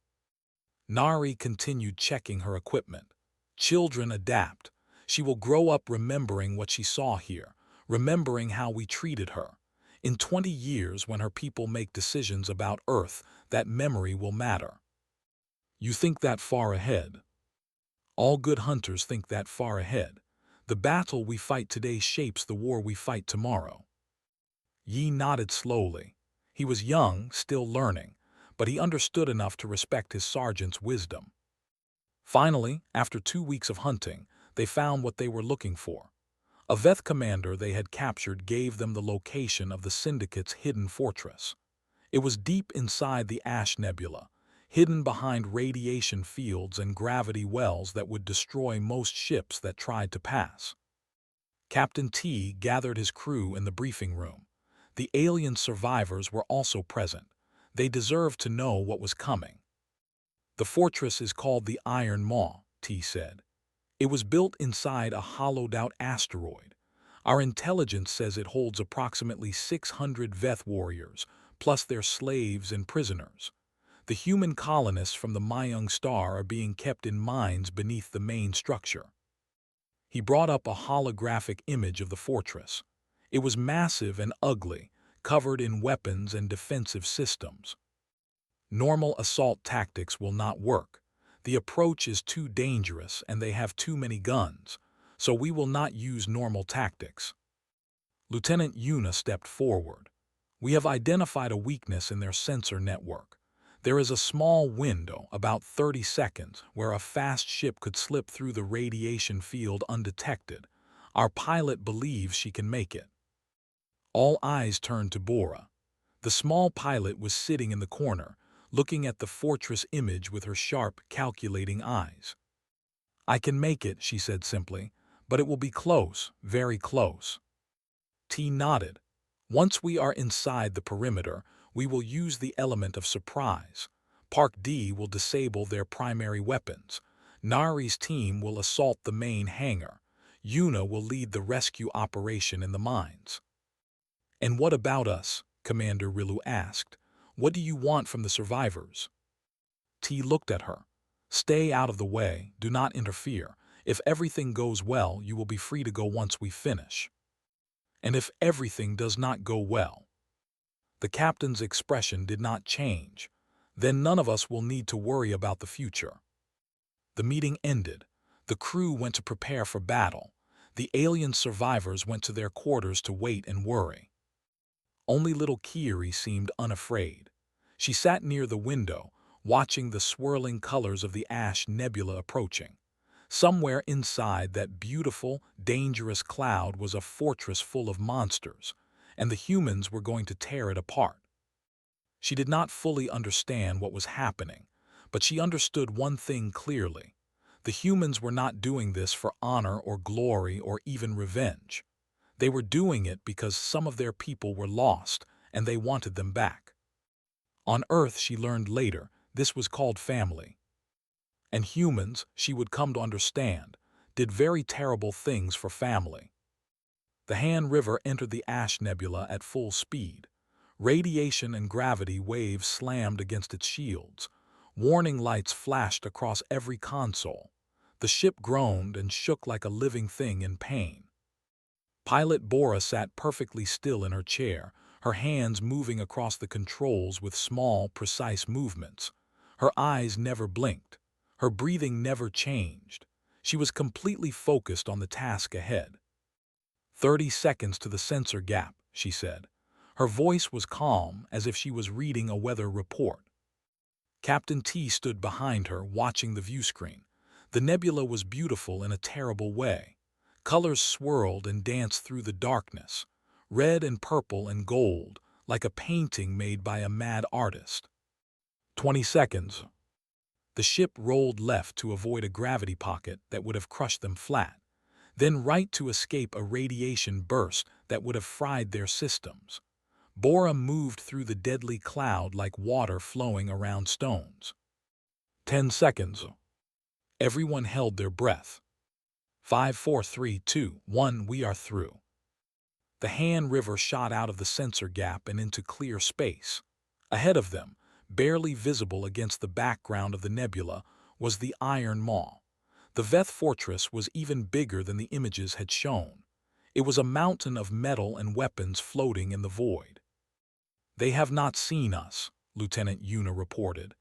Nari continued checking her equipment. Children adapt. She will grow up remembering what she saw here, remembering how we treated her. In 20 years, when her people make decisions about Earth, that memory will matter. You think that far ahead. All good hunters think that far ahead. The battle we fight today shapes the war we fight tomorrow. Yi nodded slowly. He was young, still learning, but he understood enough to respect his sergeant's wisdom. Finally, after 2 weeks of hunting, they found what they were looking for. A Veth commander they had captured gave them the location of the Syndicate's hidden fortress. It was deep inside the Ash Nebula, hidden behind radiation fields and gravity wells that would destroy most ships that tried to pass. Captain T gathered his crew in the briefing room. The alien survivors were also present. They deserved to know what was coming. "The fortress is called the Iron Maw," T said. "It was built inside a hollowed-out asteroid. Our intelligence says it holds approximately 600 Veth warriors, plus their slaves and prisoners. The human colonists from the Mayung star are being kept in mines beneath the main structure." He brought up a holographic image of the fortress. It was massive and ugly, covered in weapons and defensive systems. "Normal assault tactics will not work. The approach is too dangerous and they have too many guns, so we will not use normal tactics." Lieutenant Yuna stepped forward. "We have identified a weakness in their sensor network. There is a small window, about 30 seconds, where a fast ship could slip through the radiation field undetected. Our pilot believes she can make it." All eyes turned to Bora. The small pilot was sitting in the corner, looking at the fortress image with her sharp, calculating eyes. "I can make it," she said simply, "but it will be close, very close." T nodded. "Once we are inside the perimeter, we will use the element of surprise. Park D will disable their primary weapons. Nari's team will assault the main hangar. Yuna will lead the rescue operation in the mines." "And what about us?" Commander Rilu asked. "What do you want from the survivors?" T looked at her. "Stay out of the way, do not interfere. If everything goes well, you will be free to go once we finish." "And if everything does not go well?" The captain's expression did not change. "Then none of us will need to worry about the future." The meeting ended. The crew went to prepare for battle. The alien survivors went to their quarters to wait and worry. Only little Kiiri seemed unafraid. She sat near the window, watching the swirling colors of the Ash Nebula approaching. Somewhere inside that beautiful, dangerous cloud was a fortress full of monsters, and the humans were going to tear it apart. She did not fully understand what was happening, but she understood one thing clearly. The humans were not doing this for honor or glory or even revenge. They were doing it because some of their people were lost, and they wanted them back. On Earth, she learned later, this was called family. And humans, she would come to understand, did very terrible things for family. The Han River entered the Ash Nebula at full speed. Radiation and gravity waves slammed against its shields. Warning lights flashed across every console. The ship groaned and shook like a living thing in pain. Pilot Bora sat perfectly still in her chair, her hands moving across the controls with small, precise movements. Her eyes never blinked. Her breathing never changed. She was completely focused on the task ahead. 30 seconds to the sensor gap, she said. Her voice was calm, as if she was reading a weather report. Captain T stood behind her, watching the viewscreen. The nebula was beautiful in a terrible way. Colors swirled and danced through the darkness, red and purple and gold, like a painting made by a mad artist. 20 seconds. The ship rolled left to avoid a gravity pocket that would have crushed them flat, then right to escape a radiation burst that would have fried their systems. Bora moved through the deadly cloud like water flowing around stones. 10 seconds. Everyone held their breath. 5, 4, 3, 2, 1, we are through. The Han River shot out of the sensor gap and into clear space. Ahead of them, barely visible against the background of the nebula, was the Iron Maw. The Veth fortress was even bigger than the images had shown. It was a mountain of metal and weapons floating in the void. "They have not seen us," Lieutenant Yuna reported.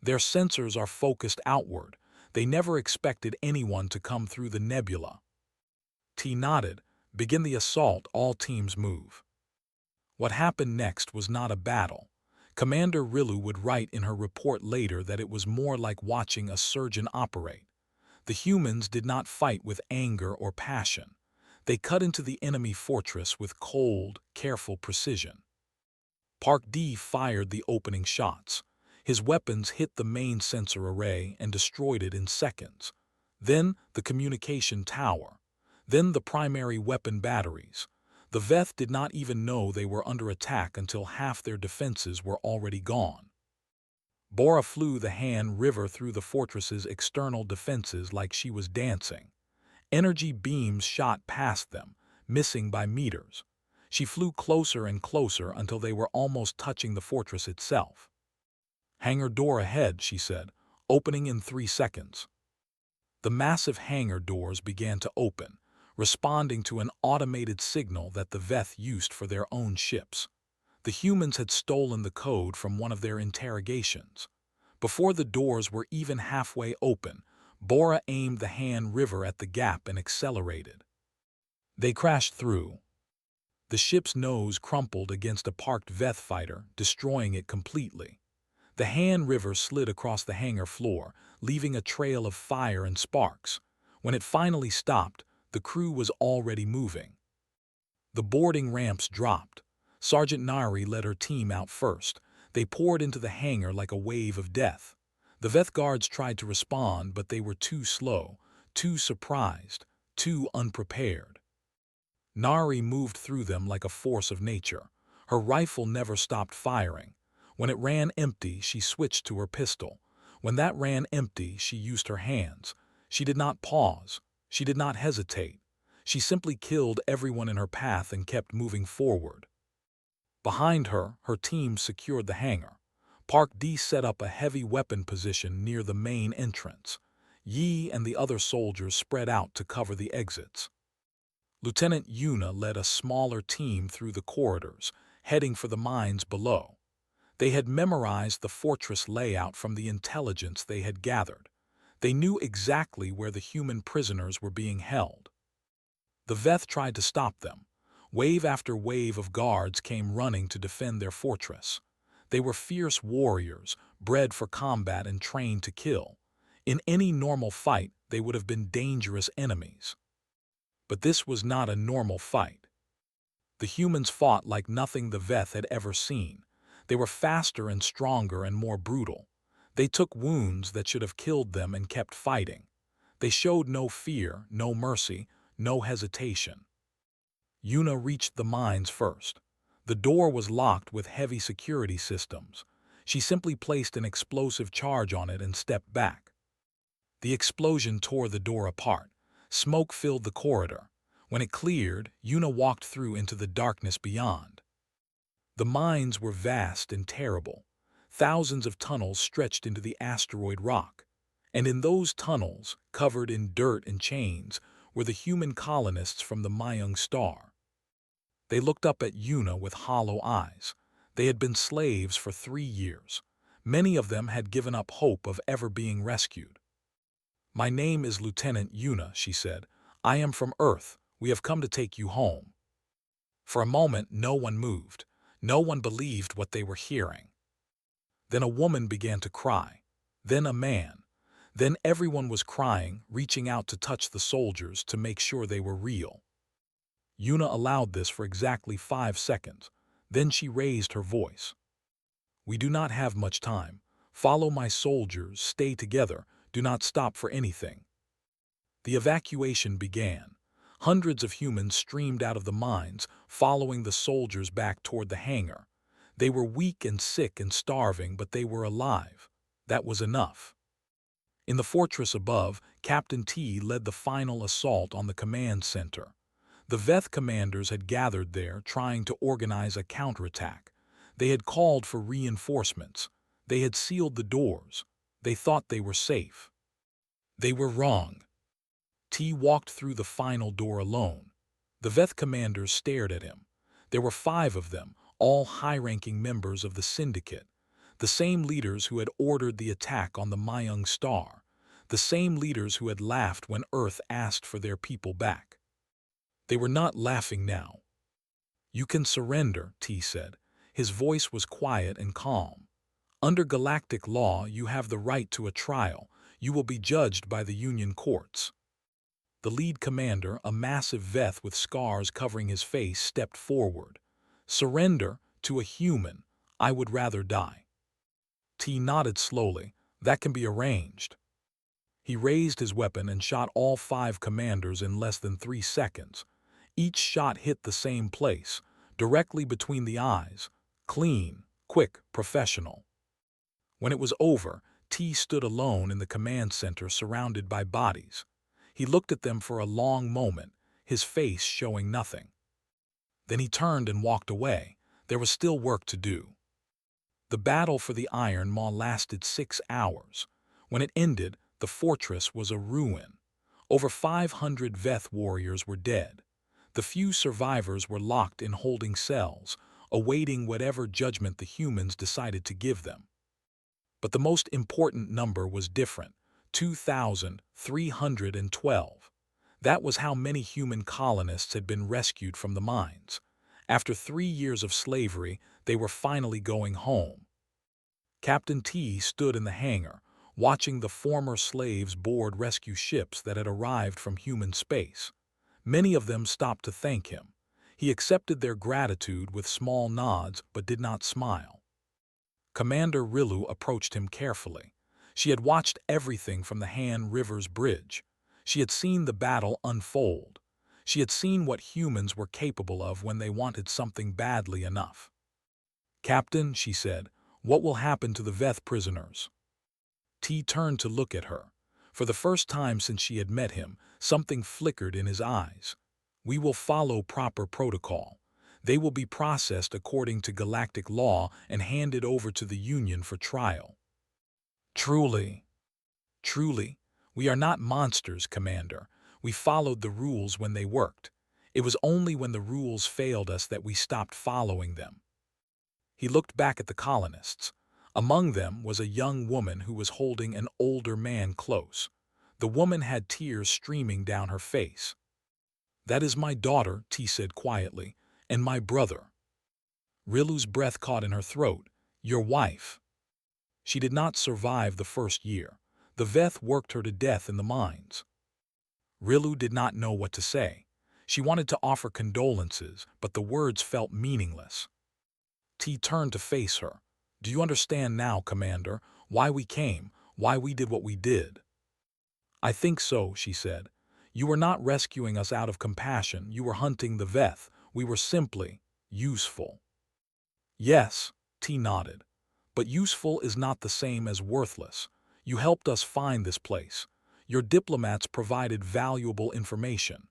"Their sensors are focused outward. They never expected anyone to come through the nebula." T nodded. "Begin the assault, all teams move." What happened next was not a battle. Commander Rilu would write in her report later that it was more like watching a surgeon operate. The humans did not fight with anger or passion. They cut into the enemy fortress with cold, careful precision. Park D fired the opening shots. His weapons hit the main sensor array and destroyed it in seconds. Then the communication tower. Then the primary weapon batteries. The Veth did not even know they were under attack until half their defenses were already gone. Bora flew the Han River through the fortress's external defenses like she was dancing. Energy beams shot past them, missing by meters. She flew closer and closer until they were almost touching the fortress itself. "Hangar door ahead," she said, "opening in 3 seconds." The massive hangar doors began to open, responding to an automated signal that the Veth used for their own ships. The humans had stolen the code from one of their interrogations. Before the doors were even halfway open, Bora aimed the Han River at the gap and accelerated. They crashed through. The ship's nose crumpled against a parked Veth fighter, destroying it completely. The Han River slid across the hangar floor, leaving a trail of fire and sparks. When it finally stopped, the crew was already moving. The boarding ramps dropped. Sergeant Nari led her team out first. They poured into the hangar like a wave of death. The Veth guards tried to respond, but they were too slow, too surprised, too unprepared. Nari moved through them like a force of nature. Her rifle never stopped firing. When it ran empty, she switched to her pistol. When that ran empty, she used her hands. She did not pause. She did not hesitate. She simply killed everyone in her path and kept moving forward. Behind her, her team secured the hangar. Park D set up a heavy weapon position near the main entrance. Yi and the other soldiers spread out to cover the exits. Lieutenant Yuna led a smaller team through the corridors, heading for the mines below. They had memorized the fortress layout from the intelligence they had gathered. They knew exactly where the human prisoners were being held. The Veth tried to stop them. Wave after wave of guards came running to defend their fortress. They were fierce warriors, bred for combat and trained to kill. In any normal fight, they would have been dangerous enemies. But this was not a normal fight. The humans fought like nothing the Veth had ever seen. They were faster and stronger and more brutal. They took wounds that should have killed them and kept fighting. They showed no fear, no mercy, no hesitation. Yuna reached the mines first. The door was locked with heavy security systems. She simply placed an explosive charge on it and stepped back. The explosion tore the door apart. Smoke filled the corridor. When it cleared, Yuna walked through into the darkness beyond. The mines were vast and terrible. Thousands of tunnels stretched into the asteroid rock. And in those tunnels, covered in dirt and chains, were the human colonists from the Mayung star. They looked up at Yuna with hollow eyes. They had been slaves for 3 years. Many of them had given up hope of ever being rescued. "My name is Lieutenant Yuna," she said. "I am from Earth. We have come to take you home." For a moment, no one moved. No one believed what they were hearing. Then a woman began to cry. Then a man. Then everyone was crying, reaching out to touch the soldiers to make sure they were real. Yuna allowed this for exactly 5 seconds. Then she raised her voice. "We do not have much time. Follow my soldiers, stay together, do not stop for anything." The evacuation began. Hundreds of humans streamed out of the mines, following the soldiers back toward the hangar. They were weak and sick and starving, but they were alive. That was enough. In the fortress above, Captain T led the final assault on the command center. The Veth commanders had gathered there, trying to organize a counterattack. They had called for reinforcements. They had sealed the doors. They thought they were safe. They were wrong. T walked through the final door alone. The Veth commanders stared at him. There were 5 of them, all high-ranking members of the Syndicate. The same leaders who had ordered the attack on the Mayung star. The same leaders who had laughed when Earth asked for their people back. They were not laughing now. "You can surrender," T said. His voice was quiet and calm. "Under galactic law, you have the right to a trial. You will be judged by the Union courts." The lead commander, a massive Veth with scars covering his face, stepped forward. "Surrender to a human, I would rather die." T nodded slowly. "That can be arranged." He raised his weapon and shot all 5 commanders in less than 3 seconds. Each shot hit the same place, directly between the eyes. Clean, quick, professional. When it was over, T stood alone in the command center surrounded by bodies. He looked at them for a long moment, his face showing nothing. Then he turned and walked away. There was still work to do. The battle for the Iron Maw lasted 6 hours. When it ended, the fortress was a ruin. Over 500 Veth warriors were dead. The few survivors were locked in holding cells, awaiting whatever judgment the humans decided to give them. But the most important number was different: 2,312. That was how many human colonists had been rescued from the mines. After 3 years of slavery, they were finally going home. Captain T stood in the hangar, watching the former slaves board rescue ships that had arrived from human space. Many of them stopped to thank him. He accepted their gratitude with small nods but did not smile. Commander Rilu approached him carefully. She had watched everything from the Han River's bridge. She had seen the battle unfold. She had seen what humans were capable of when they wanted something badly enough. "Captain," she said, "what will happen to the Veth prisoners?" T turned to look at her. For the first time since she had met him, something flickered in his eyes. "We will follow proper protocol. They will be processed according to galactic law and handed over to the Union for trial." "Truly, truly, we are not monsters, Commander. We followed the rules when they worked. It was only when the rules failed us that we stopped following them." He looked back at the colonists. Among them was a young woman who was holding an older man close. The woman had tears streaming down her face. "That is my daughter," T said quietly, "and my brother." Rilu's breath caught in her throat. "Your wife." She did not survive the first year. The Veth worked her to death in the mines. Rilu did not know what to say. She wanted to offer condolences, but the words felt meaningless. T turned to face her. "Do you understand now, Commander, why we came, why we did what we did?" "I think so," she said. "You were not rescuing us out of compassion, you were hunting the Veth. We were simply useful." "Yes," T nodded. "But useful is not the same as worthless. You helped us find this place. Your diplomats provided valuable information.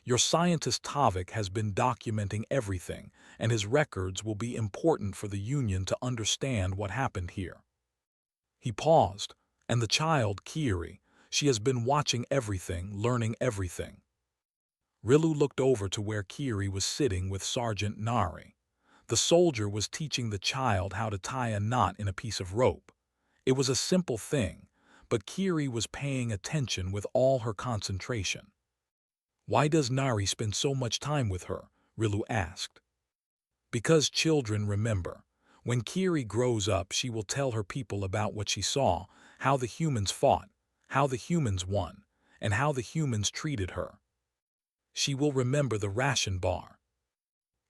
Your scientist Tavik has been documenting everything, and his records will be important for the Union to understand what happened here." He paused. "And the child, Kiri, she has been watching everything, learning everything." Rilu looked over to where Kiri was sitting with Sergeant Nari. The soldier was teaching the child how to tie a knot in a piece of rope. It was a simple thing, but Kiri was paying attention with all her concentration. "Why does Nari spend so much time with her?" Rilu asked. "Because children remember. When Kiri grows up, she will tell her people about what she saw, how the humans fought, how the humans won, and how the humans treated her. She will remember the ration bar."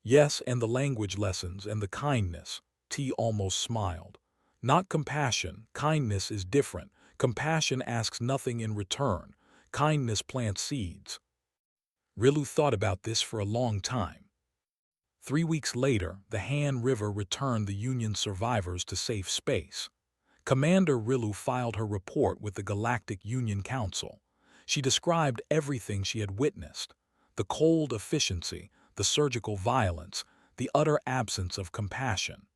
"Yes, and the language lessons and the kindness." T almost smiled. "Not compassion. Kindness is different. Compassion asks nothing in return. Kindness plants seeds." Rilu thought about this for a long time. 3 weeks later, the Han River returned the Union survivors to safe space. Commander Rilu filed her report with the Galactic Union Council. She described everything she had witnessed: the cold efficiency, the surgical violence, the utter absence of compassion.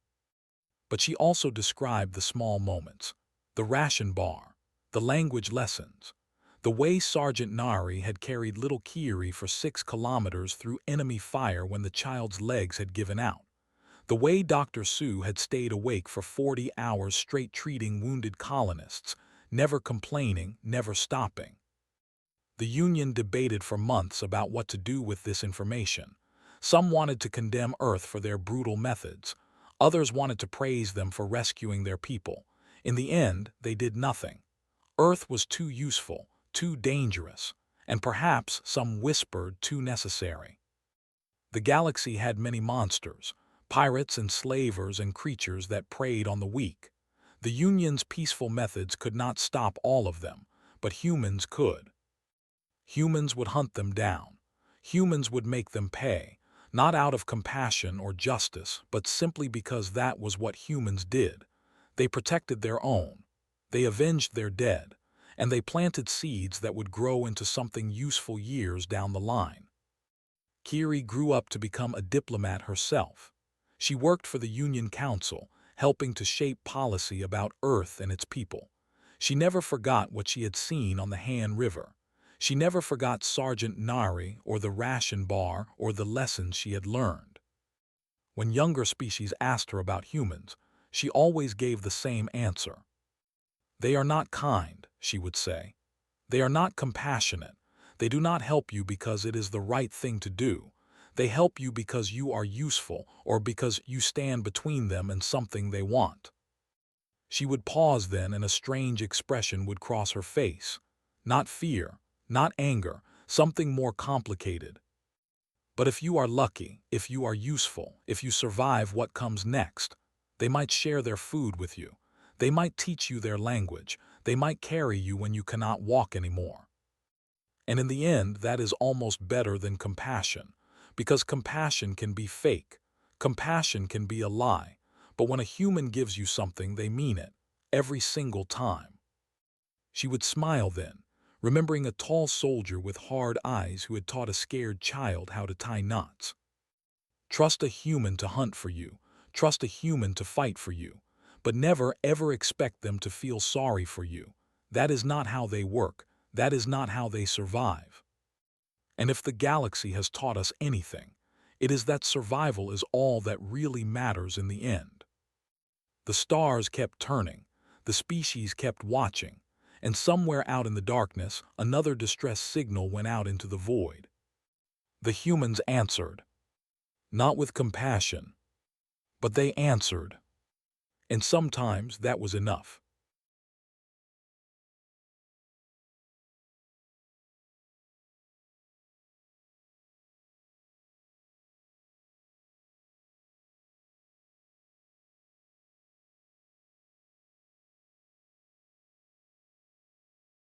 But she also described the small moments: the ration bar, the language lessons, the way Sergeant Nari had carried little Kiri for 6 kilometers through enemy fire when the child's legs had given out, the way Dr. Su had stayed awake for 40 hours straight treating wounded colonists, never complaining, never stopping. The Union debated for months about what to do with this information. Some wanted to condemn Earth for their brutal methods. Others wanted to praise them for rescuing their people. In the end, they did nothing. Earth was too useful, too dangerous, and perhaps, some whispered, too necessary. The galaxy had many monsters, pirates, enslavers, and creatures that preyed on the weak. The Union's peaceful methods could not stop all of them, but humans could. Humans would hunt them down. Humans would make them pay, not out of compassion or justice, but simply because that was what humans did. They protected their own. They avenged their dead. And they planted seeds that would grow into something useful years down the line. Kiri grew up to become a diplomat herself. She worked for the Union Council, helping to shape policy about Earth and its people. She never forgot what she had seen on the Han River. She never forgot Sergeant Nari or the ration bar or the lessons she had learned. When younger species asked her about humans, she always gave the same answer. "They are not kind," she would say. "They are not compassionate. They do not help you because it is the right thing to do. They help you because you are useful or because you stand between them and something they want." She would pause then, and a strange expression would cross her face. Not fear, not anger, something more complicated. "But if you are lucky, if you are useful, if you survive what comes next, they might share their food with you. They might teach you their language. They might carry you when you cannot walk anymore." And in the end, that is almost better than compassion, because compassion can be fake. Compassion can be a lie. But when a human gives you something, they mean it, every single time. She would smile then, remembering a tall soldier with hard eyes who had taught a scared child how to tie knots. Trust a human to hunt for you. Trust a human to fight for you. But never ever expect them to feel sorry for you. That is not how they work. That is not how they survive. And if the galaxy has taught us anything, it is that survival is all that really matters in the end. The stars kept turning. The species kept watching. And somewhere out in the darkness, another distress signal went out into the void. The humans answered. Not with compassion, but they answered. And sometimes that was enough.